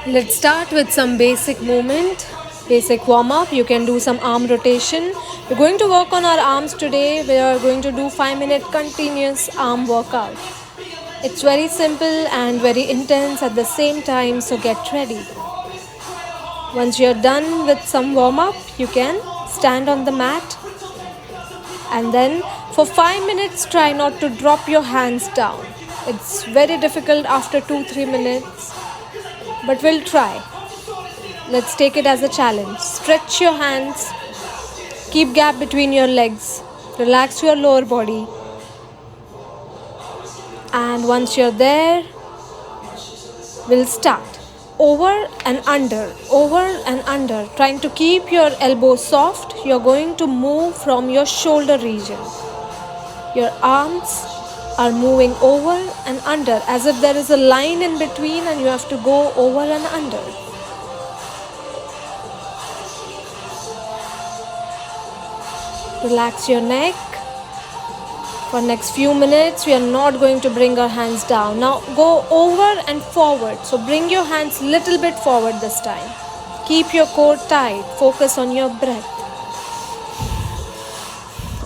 Let's start with some basic movement, basic warm up. You can do some arm rotation. We're going to work on our arms today. We are going to do 5-minute continuous arm workout. It's very simple and very intense at the same time, so get ready. Once you're done with some warm up, you can stand on the mat and then for 5 minutes try not to drop your hands down. It's very difficult after 2-3 minutes, but we'll try. Let's take it as a challenge. Stretch your hands, keep gap between your legs, relax your lower body, and once you're there, we'll start. Over and under, trying to keep your elbows soft. You're going to move from your shoulder region. Your arms are moving over and under as if there is a line in between and you have to go over and under. Relax your neck. For next few minutes, we are not going to bring our hands down. Now go over and forward. So bring your hands little bit forward this time. Keep your core tight. Focus on your breath.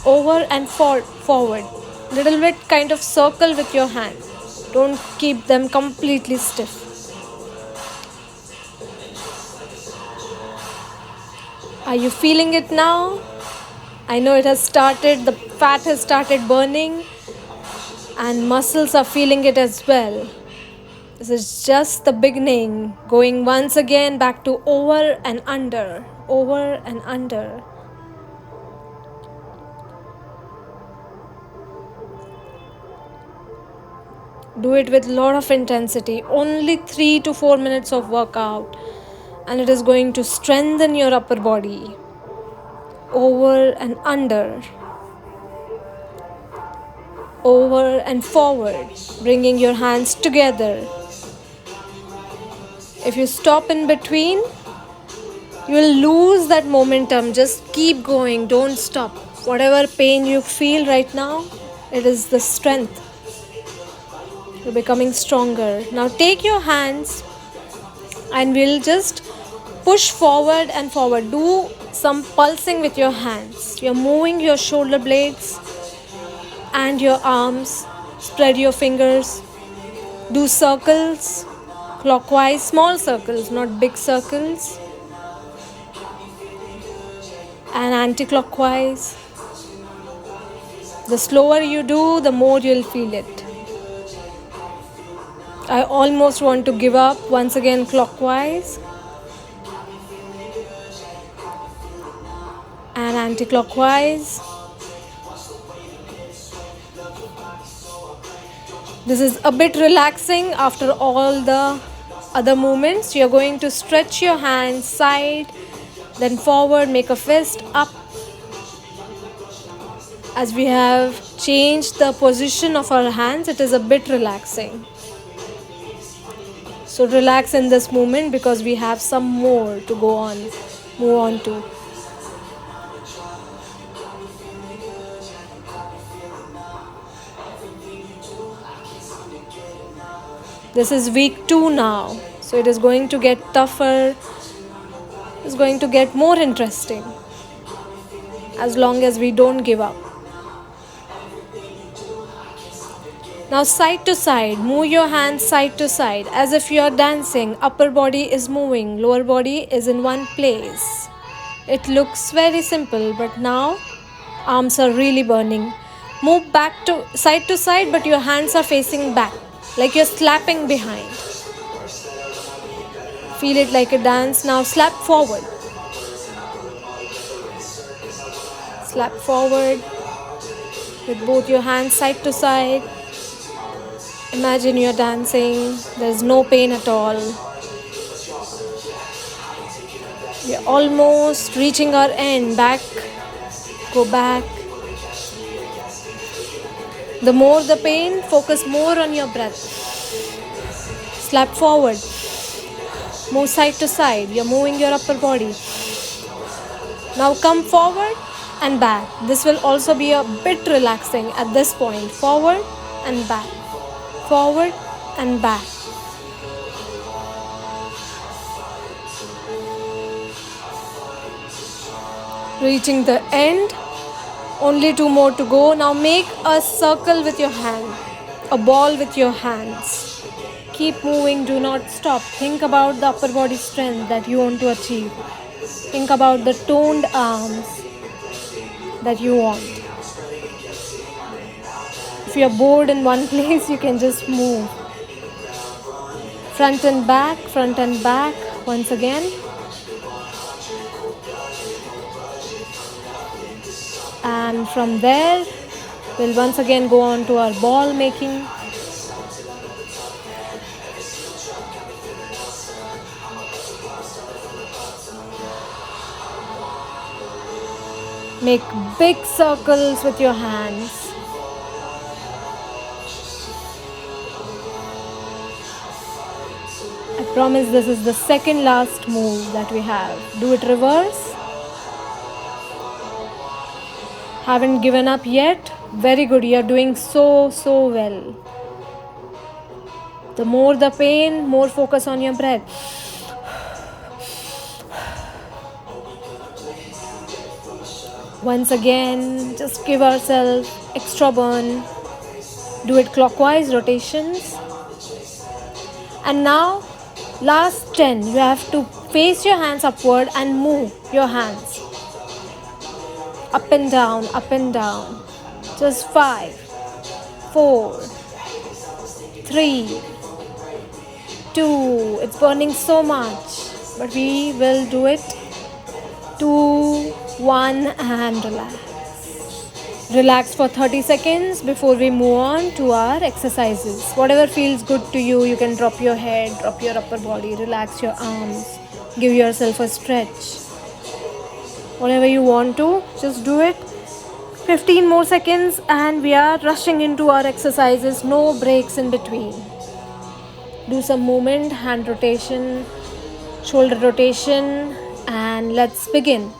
Over and forward. Little bit kind of circle with your hands. Don't keep them completely stiff. Are you feeling it now? I know it has started, the fat has started burning and muscles are feeling it as well. This is just the beginning. Going once again back to over and under, over and under. Do it with a lot of intensity. Only 3 to 4 minutes of workout and it is going to strengthen your upper body. Over and under, over and forward, bringing your hands together. If you stop in between, you will lose that momentum. Just keep going, don't stop. Whatever pain you feel right now, it is the strength. You're becoming stronger. Now take your hands and we'll just push forward and forward. Do some pulsing with your hands. You're moving your shoulder blades and your arms. Spread your fingers. Do circles, clockwise, small circles, not big circles. And anti-clockwise. The slower you do, the more you'll feel it. I almost want to give up. Once again, clockwise. And anti-clockwise. This is a bit relaxing after all the other movements. You're going to stretch your hands side, then forward, make a fist up. As we have changed the position of our hands, it is a bit relaxing. So relax in this movement because we have some more to go on, move on to. This is week 2 now, so it is going to get tougher, it's going to get more interesting as long as we don't give up. Now side to side, move your hands side to side as if you are dancing. Upper body is moving, lower body is in one place. It looks very simple, but now arms are really burning. Move back to side, but your hands are facing back. Like you're slapping behind. Feel it like a dance. Now slap forward. Slap forward with both your hands side to side. Imagine you're dancing. There's no pain at all. We're almost reaching our end. Back. Go back. The more the pain, focus more on your breath. Slap forward. Move side to side. You're moving your upper body. Now come forward and back. This will also be a bit relaxing at this point. Forward and back. Forward and back. Reaching the end. Only two more to go. Now make a circle with your hand, a ball with your hands. Keep moving, do not stop. Think about the upper body strength that you want to achieve. Think about the toned arms that you want. If you're bored in one place, you can just move. Front and back, once again. And from there, we'll once again go on to our ball making. Make big circles with your hands. I promise this is the second last move that we have. Do it reverse. Haven't given up yet. Very good. You're doing so well. The more the pain, more focus on your breath. Once again, just give ourselves extra burn. Do it clockwise rotations. And now, last 10. You have to face your hands upward and move your hands. Up and down, up and down. Just 5, 4, 3, 2. It's burning so much, but we will do it. 2, 1, and relax. Relax for 30 seconds before we move on to our exercises. Whatever feels good to you, you can drop your head, drop your upper body, relax your arms, give yourself a stretch. Whatever you want to, just do it. 15 more seconds and we are rushing into our exercises. No breaks in between. Do some movement, hand rotation, shoulder rotation, and let's begin.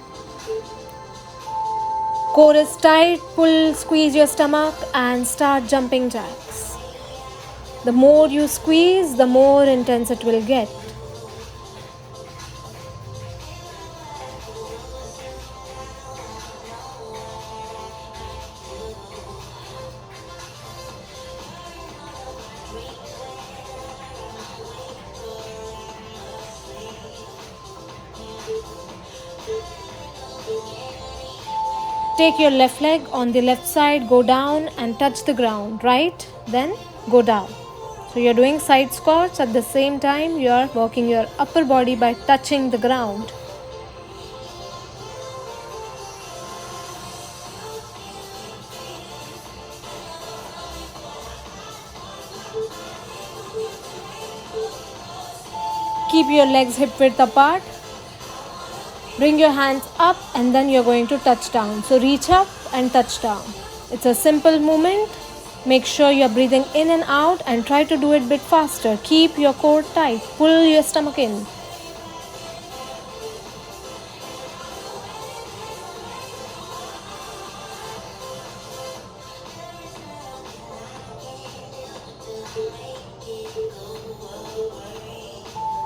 Core is tight, pull, squeeze your stomach and start jumping jacks. The more you squeeze, the more intense it will get. Take your left leg on the left side, go down and touch the ground, right? Then go down. So you're doing side squats, at the same time you are working your upper body by touching the ground. Keep your legs hip width apart. Bring your hands up and then you're going to touch down. So reach up and touch down. It's a simple movement. Make sure you're breathing in and out and try to do it a bit faster. Keep your core tight. Pull your stomach in.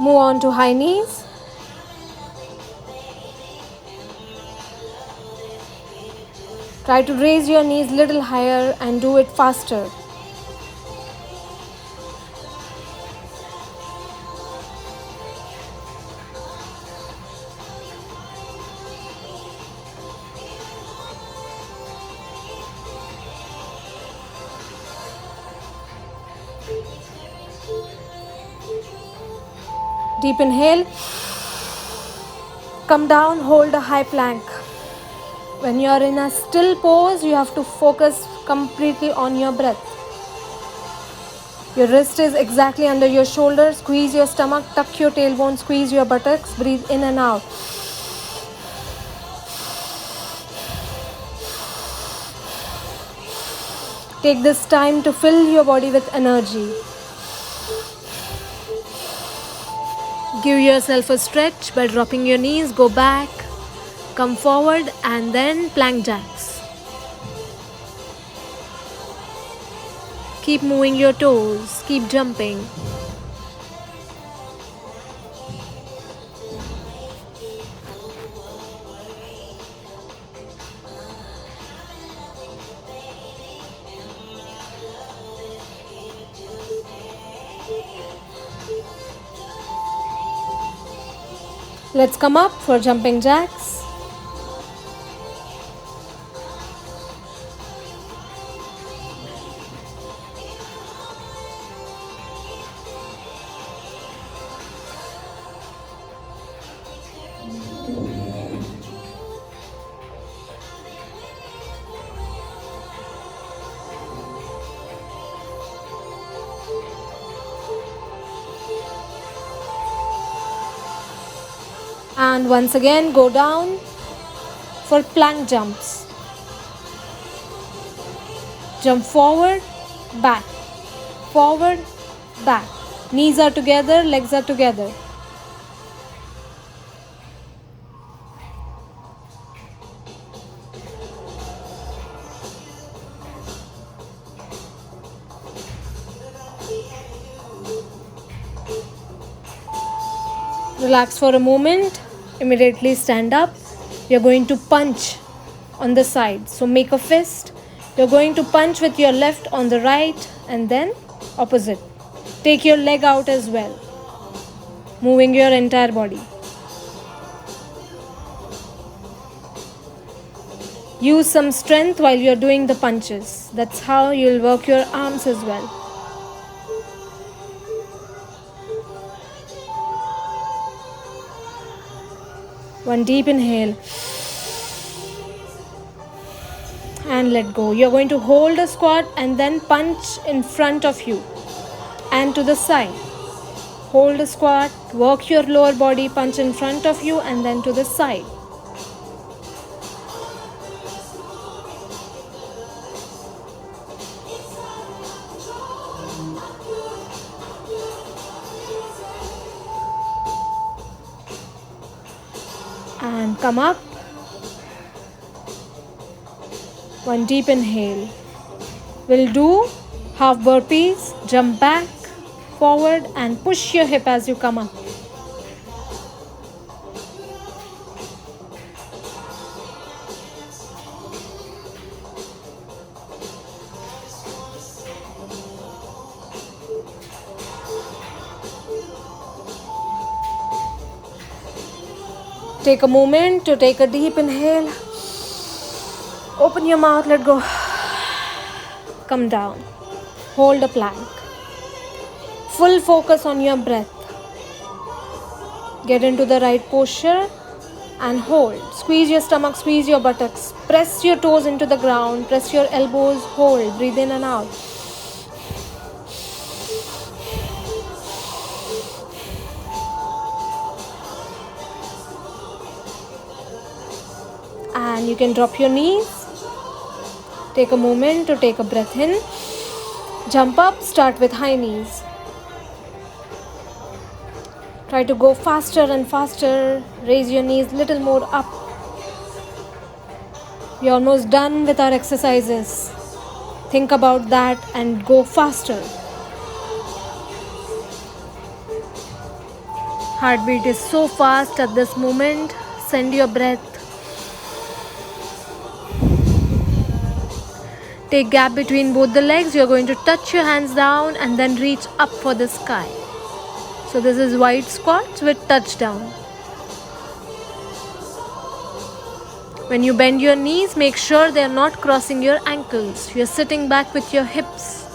Move on to high knees. Try to raise your knees a little higher and do it faster. Deep inhale. Come down, hold a high plank. When you are in a still pose, you have to focus completely on your breath. Your wrist is exactly under your shoulder. Squeeze your stomach, tuck your tailbone, squeeze your buttocks, breathe in and out. Take this time to fill your body with energy. Give yourself a stretch by dropping your knees, go back, come forward and then plank jacks. Keep moving your toes, keep jumping. Let's come up for jumping jacks. And once again, go down for plank jumps. Jump forward, back, forward, back. Knees are together, legs are together. Relax for a moment. Immediately stand up. You're going to punch on the side. So make a fist. You're going to punch with your left on the right and then opposite. Take your leg out as well, moving your entire body. Use some strength while you're doing the punches. That's how you'll work your arms as well. One deep inhale and let go. You're going to hold a squat and then punch in front of you and to the side. Hold a squat, work your lower body, punch in front of you and then to the side. And come up. One deep inhale. We'll do half burpees. Jump back, forward and push your hip as you come up. Take a moment to take a deep inhale. Open your mouth, let go. Come down. Hold a plank. Full focus on your breath. Get into the right posture and hold. Squeeze your stomach, squeeze your buttocks. Press your toes into the ground. Press your elbows, hold. Breathe in and out. And you can drop your knees. Take a moment to take a breath in. Jump up, start with high knees. Try to go faster and faster. Raise your knees a little more up. We're almost done with our exercises. Think about that and go faster. Heartbeat is so fast at this moment. Send your breath. Take gap between both the legs. You're going to touch your hands down and then reach up for the sky. So this is wide squats with touchdown. When you bend your knees, make sure they're not crossing your ankles. You're sitting back with your hips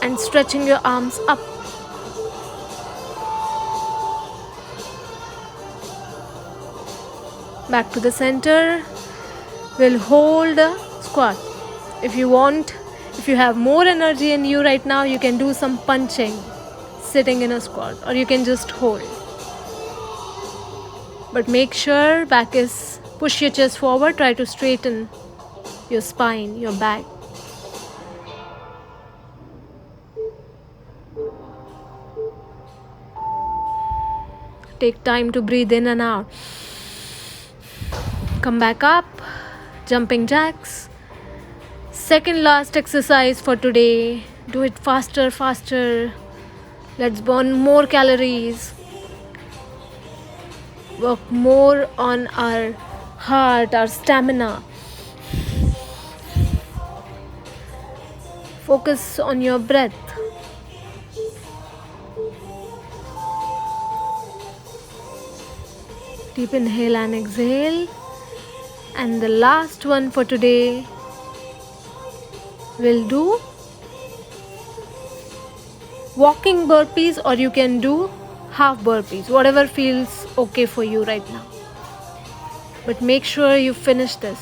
and stretching your arms up. Back to the center. We'll hold a squat. If you have more energy in you right now, you can do some punching sitting in a squat, or you can just hold. But make sure push your chest forward, try to straighten your spine, your back. Take time to breathe in and out. Come back up, jumping jacks. Second last exercise for today. Do it faster. Let's burn more calories. Work more on our heart, our stamina. Focus on your breath. Deep inhale and exhale. And the last one for today, we'll do walking burpees, or you can do half burpees, whatever feels okay for you right now. But make sure you finish this.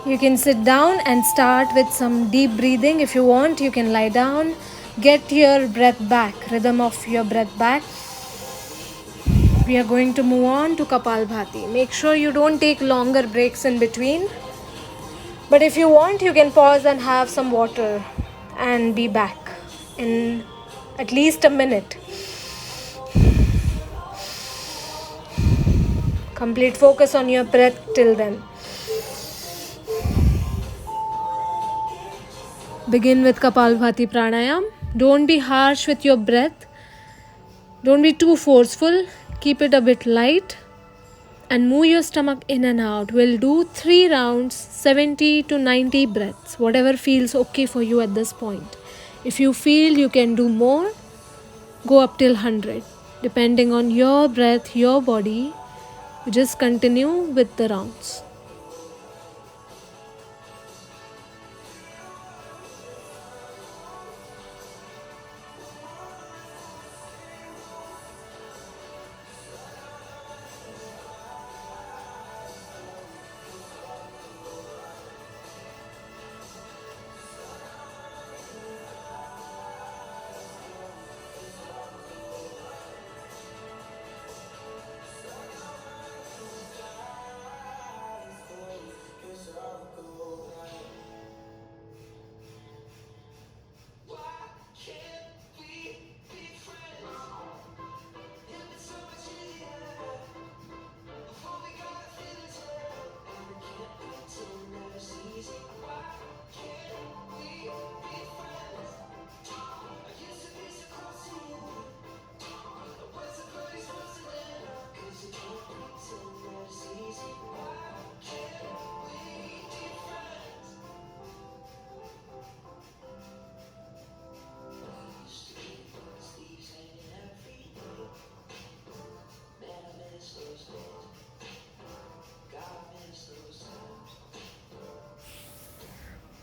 You can sit down and start with some deep breathing. If you want, you can lie down. Get your breath back, rhythm of your breath back. We are going to move on to Kapalbhati. Make sure you don't take longer breaks in between. But if you want, you can pause and have some water and be back in at least a minute. Complete focus on your breath till then. Begin with Kapalbhati Pranayam. Don't be harsh with your breath. Don't be too forceful. Keep it a bit light. And move your stomach in and out. We'll do 3 rounds, 70 to 90 breaths. Whatever feels okay for you at this point. If you feel you can do more, go up till 100. Depending on your breath, your body, you just continue with the rounds.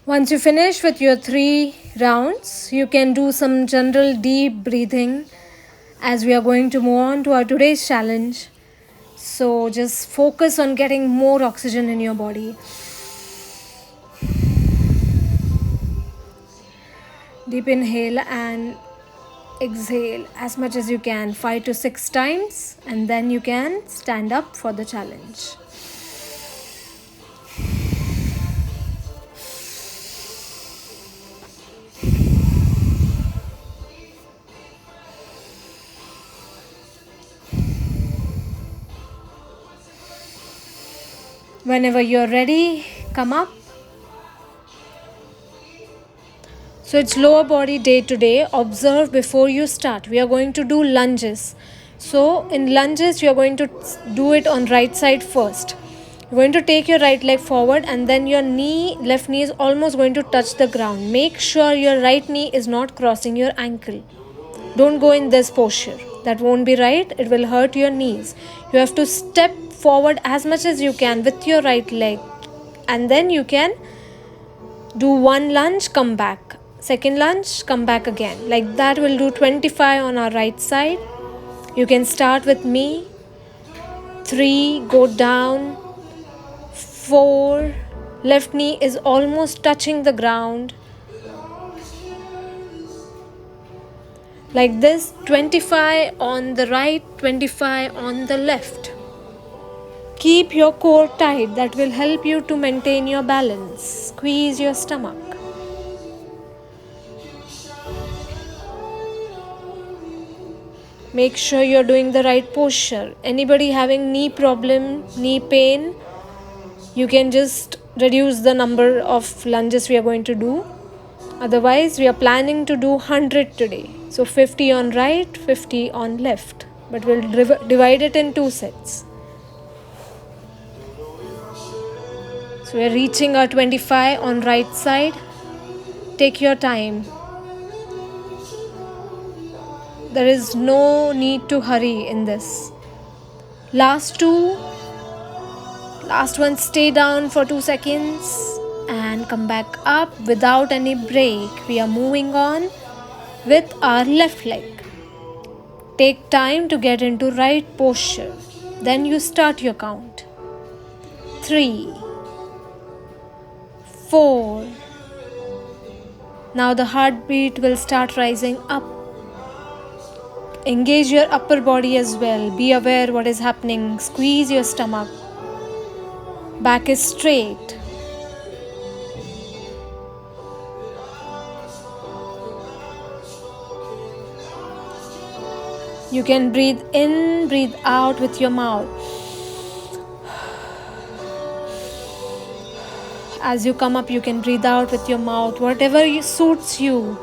Once you finish with your 3 rounds, you can do some general deep breathing as we are going to move on to our today's challenge. So just focus on getting more oxygen in your body. Deep inhale and exhale as much as you can, 5 to 6 times, and then you can stand up for the challenge. Whenever you're ready, come up. So it's lower body day today. Observe before you start. We are going to do lunges. So in lunges, you are going to do it on right side first. You're going to take your right leg forward, and then your left knee is almost going to touch the ground. Make sure your right knee is not crossing your ankle. Don't go in this posture. That won't be right. It will hurt your knees. You have to step forward as much as you can with your right leg, and then you can do 1 lunge, come back, 2nd lunge, come back again. Like that, we'll do 25 on our right side. You can start with me. 3, go down. 4, left knee is almost touching the ground. Like this, 25 on the right, 25 on the left. Keep your core tight. That will help you to maintain your balance. Squeeze your stomach. Make sure you're doing the right posture. Anybody having knee problem, knee pain, you can just reduce the number of lunges we are going to do. Otherwise, we are planning to do 100 today. So 50 on right, 50 on left. But we'll divide it in 2 sets. So we are reaching our 25 on right side. Take your time. There is no need to hurry in this. Last two. Last one, stay down for 2 seconds and come back up without any break. We are moving on with our left leg. Take time to get into right posture. Then you start your count. 3, 4. Now the heartbeat will start rising up. Engage your upper body as well. Be aware what is happening. Squeeze your stomach. Back is straight. You can breathe in, breathe out with your mouth. As you come up, you can breathe out with your mouth, whatever suits you.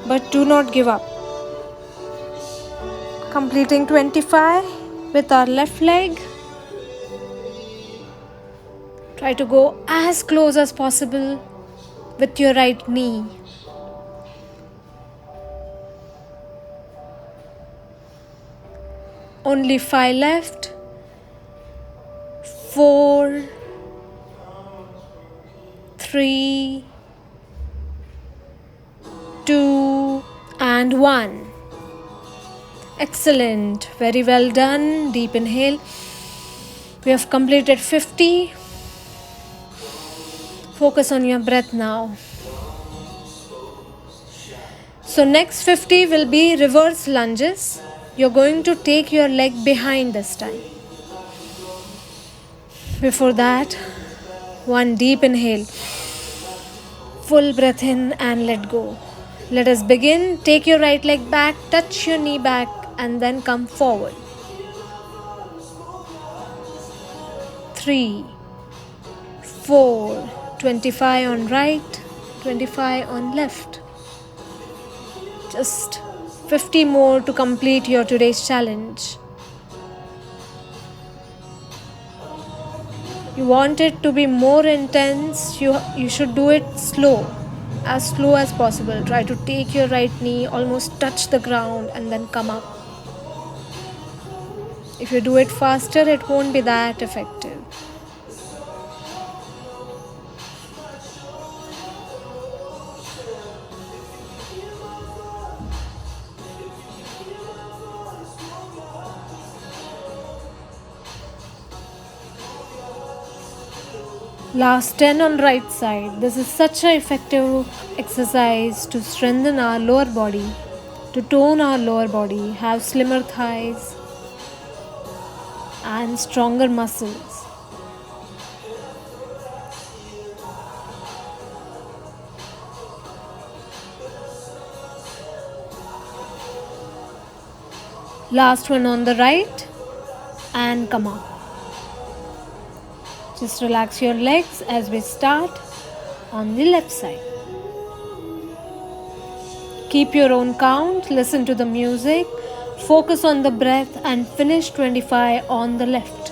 But do not give up. Completing 25 with our left leg. Try to go as close as possible with your right knee. Only 5 left. 4, 3, 2, and 1. Excellent. Very well done. Deep inhale. We have completed 50. Focus on your breath now. So next 50 will be reverse lunges. You're going to take your leg behind this time. Before that, one deep inhale. Full breath in and let go. Let us begin. Take your right leg back, touch your knee back, and then come forward. 3, 4, 25 on right, 25 on left. Just 50 more to complete your today's challenge. You want it to be more intense, you should do it slow as possible. Try to take your right knee, almost touch the ground, and then come up. If you do it faster, it won't be that effective. Last 10 on right side. This is such an effective exercise to strengthen our lower body, to tone our lower body, have slimmer thighs and stronger muscles. Last one on the right and come up. Just relax your legs as we start on the left side. Keep your own count, listen to the music, focus on the breath and finish 25 on the left.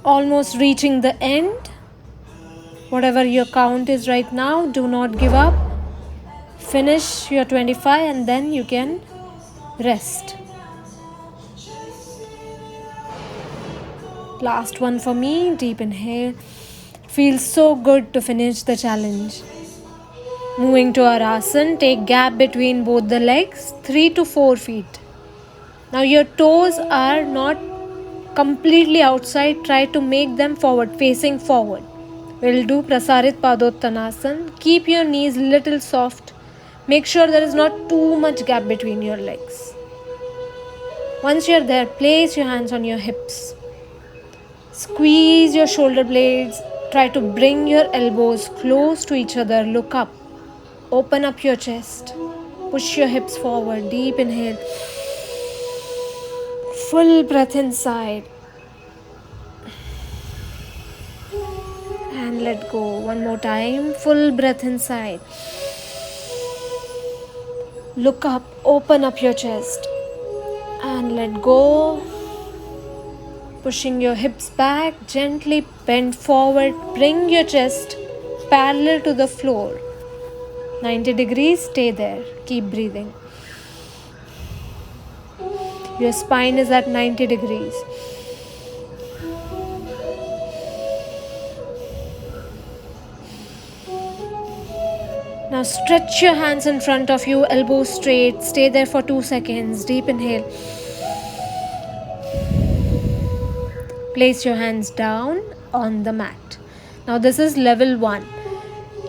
Almost reaching the end. Whatever your count is right now, do not give up. Finish your 25 and then you can rest. Last one for me. Deep inhale. Feels so good to finish the challenge. Moving to our asana, take gap between both the legs, 3 to 4 feet. Now your toes are not completely outside, try to make them forward, facing forward. We'll do Prasarit Padottanasana. Keep your knees little soft. Make sure there is not too much gap between your legs. Once you're there, place your hands on your hips. Squeeze your shoulder blades. Try to bring your elbows close to each other. Look up. Open up your chest. Push your hips forward. Deep inhale. Full breath inside. And let go. One more time. Full breath inside. Look up. Open up your chest. And let go. Pushing your hips back. Gently bend forward. Bring your chest parallel to the floor. 90 degrees. Stay there. Keep breathing. Your spine is at 90 degrees. Now stretch your hands in front of you, elbows straight. Stay there for 2 seconds. Deep inhale. Place your hands down on the mat. Now this is level 1.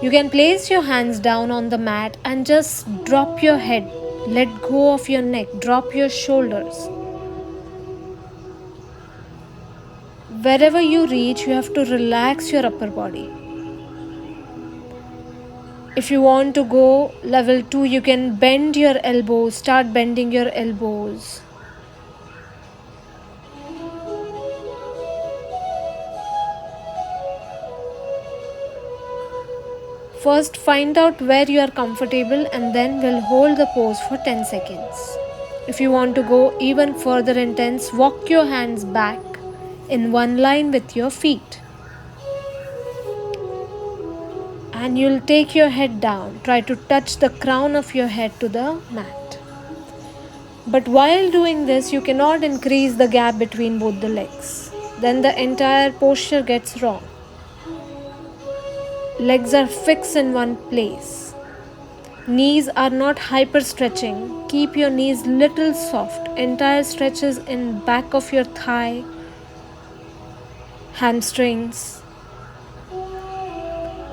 You can place your hands down on the mat and just drop your head. Let go of your neck. Drop your shoulders. Wherever you reach, you have to relax your upper body. If you want to go level 2, you can bend your elbows. Start bending your elbows. First, find out where you are comfortable and then we'll hold the pose for 10 seconds. If you want to go even further intense, walk your hands back in one line with your feet. And you'll take your head down. Try to touch the crown of your head to the mat. But while doing this, you cannot increase the gap between both the legs. Then the entire posture gets wrong. Legs are fixed in one place. Knees are not hyper stretching. Keep your knees little soft. Entire stretches in back of your thigh, hamstrings.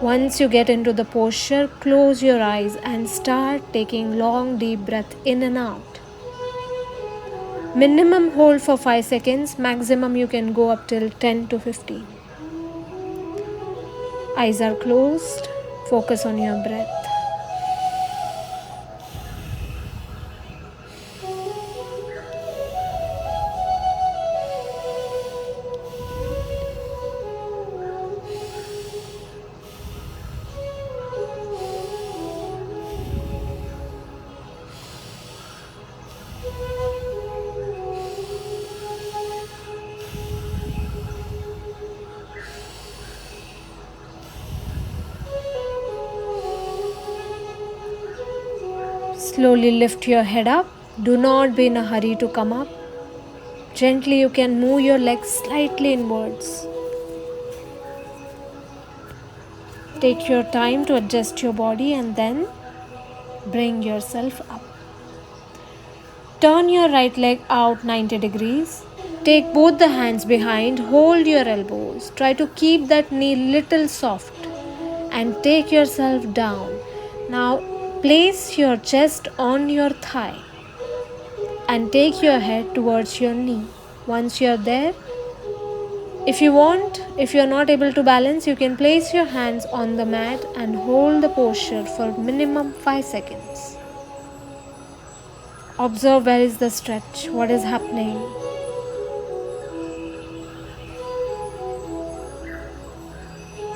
Once you get into the posture, close your eyes and start taking long deep breath in and out. Minimum hold for 5 seconds. Maximum you can go up till 10 to 15. Eyes are closed. Focus on your breath. Slowly lift your head up. Do not be in a hurry to come up. Gently you can move your legs slightly inwards. Take your time to adjust your body and then bring yourself up. Turn your right leg out 90 degrees. Take both the hands behind. Hold your elbows. Try to keep that knee little soft and take yourself down. Now place your chest on your thigh and take your head towards your knee. Once you're there, if you're not able to balance, you can place your hands on the mat and hold the posture for minimum 5 seconds. Observe where is the stretch, what is happening.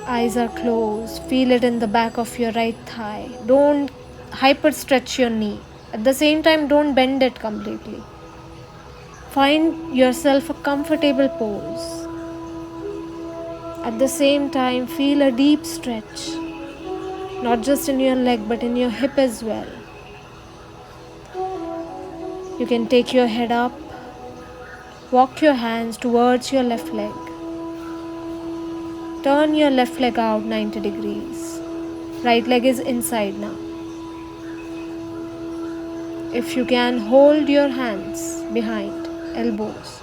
Eyes are closed. Feel it in the back of your right thigh. Don't hyper stretch your knee. At the same time, don't bend it completely. Find yourself a comfortable pose. At the same time, feel a deep stretch. Not just in your leg, but in your hip as well. You can take your head up. Walk your hands towards your left leg. Turn your left leg out 90 degrees. Right leg is inside now. If you can, hold your hands behind elbows.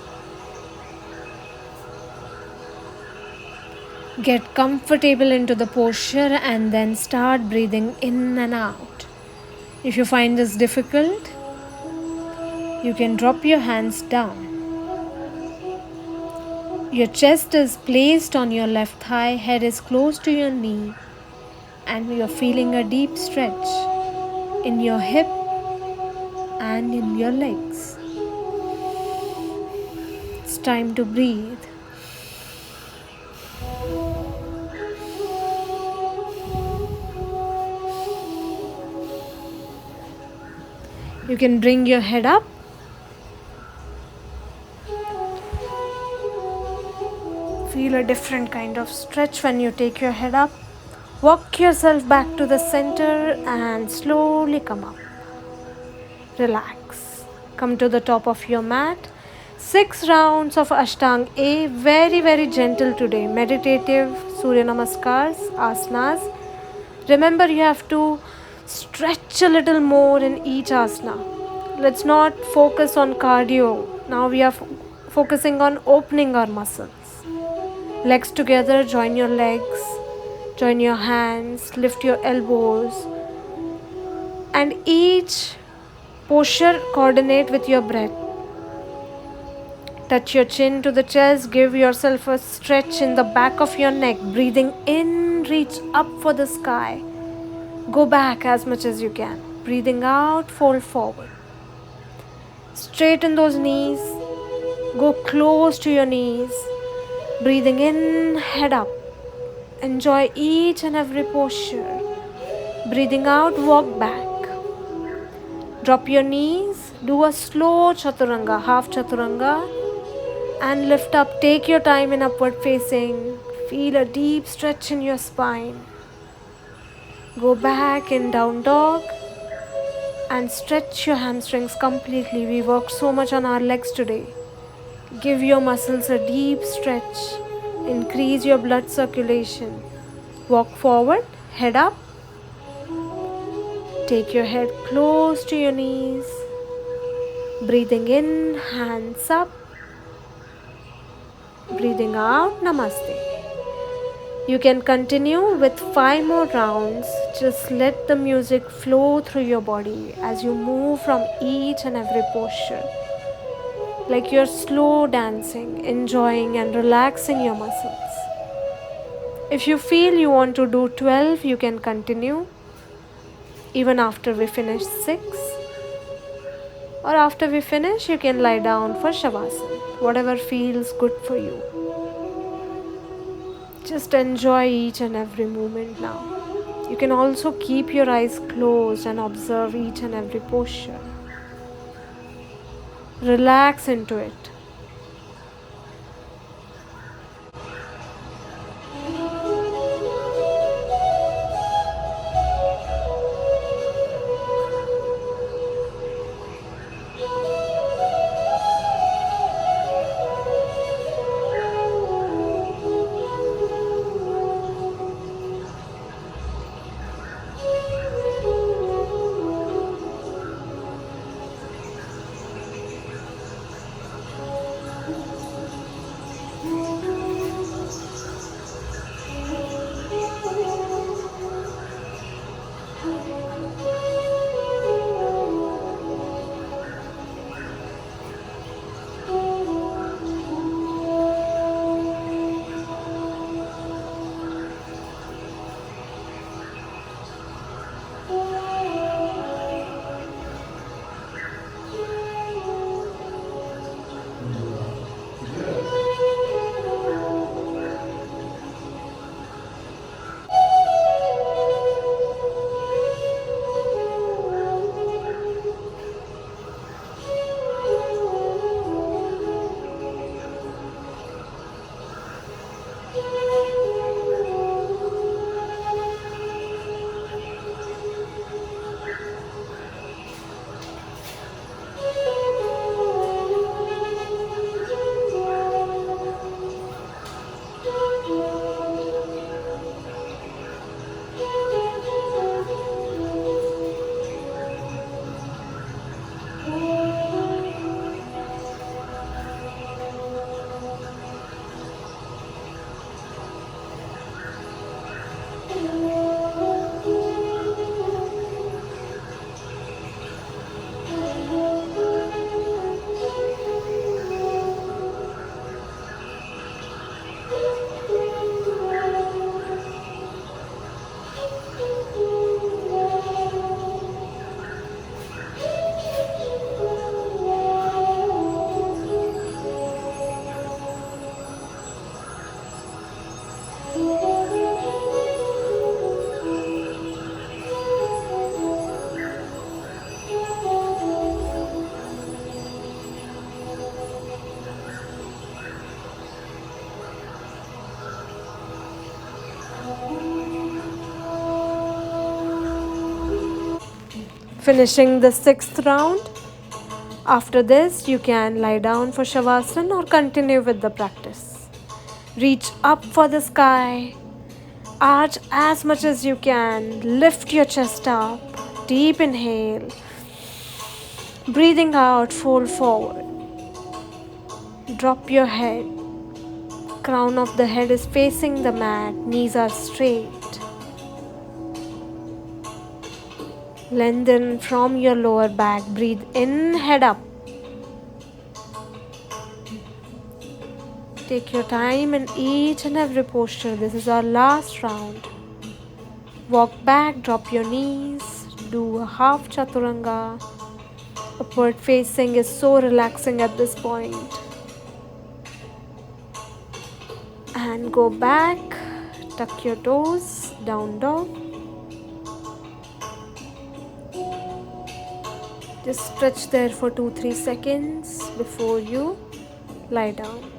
Get comfortable into the posture and then start breathing in and out. If you find this difficult, you can drop your hands down. Your chest is placed on your left thigh, head is close to your knee, and you're feeling a deep stretch in your hip and in your legs. It's time to breathe. You can bring your head up. Feel a different kind of stretch when you take your head up. Walk yourself back to the center and slowly come up. Relax. Come to the top of your mat. 6 rounds of Ashtanga A. Very, very gentle today. Meditative Surya Namaskars, asanas. Remember, you have to stretch a little more in each asana. Let's not focus on cardio. Now we are focusing on opening our muscles. Legs together, join your legs, join your hands, lift your elbows, and each posture coordinate with your breath. Touch your chin to the chest, give yourself a stretch in the back of your neck. Breathing in, reach up for the sky. Go back as much as you can. Breathing out, fold forward. Straighten those knees, go close to your knees. Breathing in, head up. Enjoy each and every posture. Breathing out, walk back. Drop your knees, do a slow chaturanga, half chaturanga, and lift up. Take your time in upward facing. Feel a deep stretch in your spine. Go back in down dog and stretch your hamstrings completely. We worked so much on our legs today. Give your muscles a deep stretch. Increase your blood circulation. Walk forward, head up. Take your head close to your knees. Breathing in, hands up. Breathing out, namaste. You can continue with 5 more rounds. Just let the music flow through your body as you move from each and every posture. Like you're slow dancing, enjoying and relaxing your muscles. If you feel you want to do 12, you can continue even after we finish 6. Or after we finish, you can lie down for Shavasana, whatever feels good for you. Just enjoy each and every moment now. You can also keep your eyes closed and observe each and every posture. Relax into it. Finishing the 6th round. After this, you can lie down for Shavasana or continue with the practice. Reach up for the sky. Arch as much as you can. Lift your chest up. Deep inhale. Breathing out, fold forward. Drop your head. Crown of the head is facing the mat. Knees are straight. Lengthen from your lower back. Breathe in, head up. Take your time in each and every posture. This is our last round. Walk back, drop your knees. Do a half chaturanga. Upward facing is so relaxing at this point. And go back. Tuck your toes. Down dog. Just stretch there for 2-3 seconds before you lie down.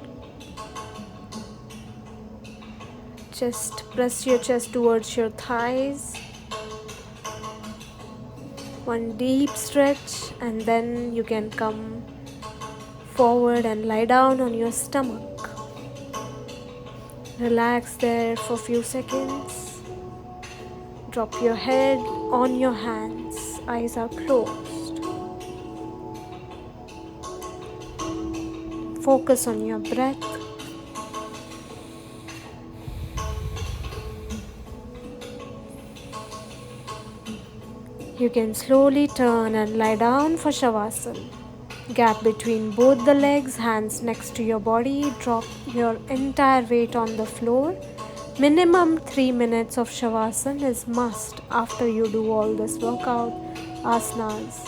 Just press your chest towards your thighs. One deep stretch, and then you can come forward and lie down on your stomach. Relax there for a few seconds. Drop your head on your hands. Eyes are closed. Focus on your breath. You can slowly turn and lie down for Shavasana. Gap between both the legs, hands next to your body. Drop your entire weight on the floor. Minimum 3 minutes of Shavasana is must after you do all this workout, asanas.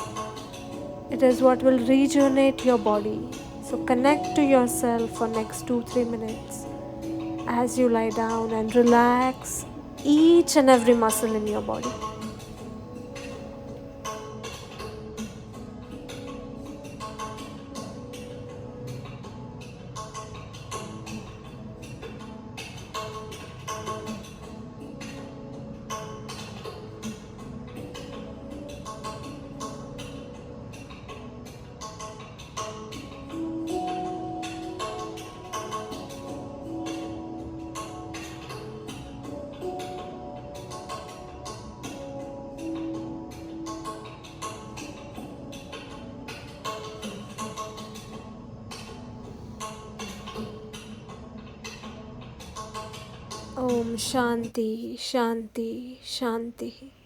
It is what will rejuvenate your body. So connect to yourself for next 2-3 minutes as you lie down and relax each and every muscle in your body. Om Shanti, Shanti, Shanti.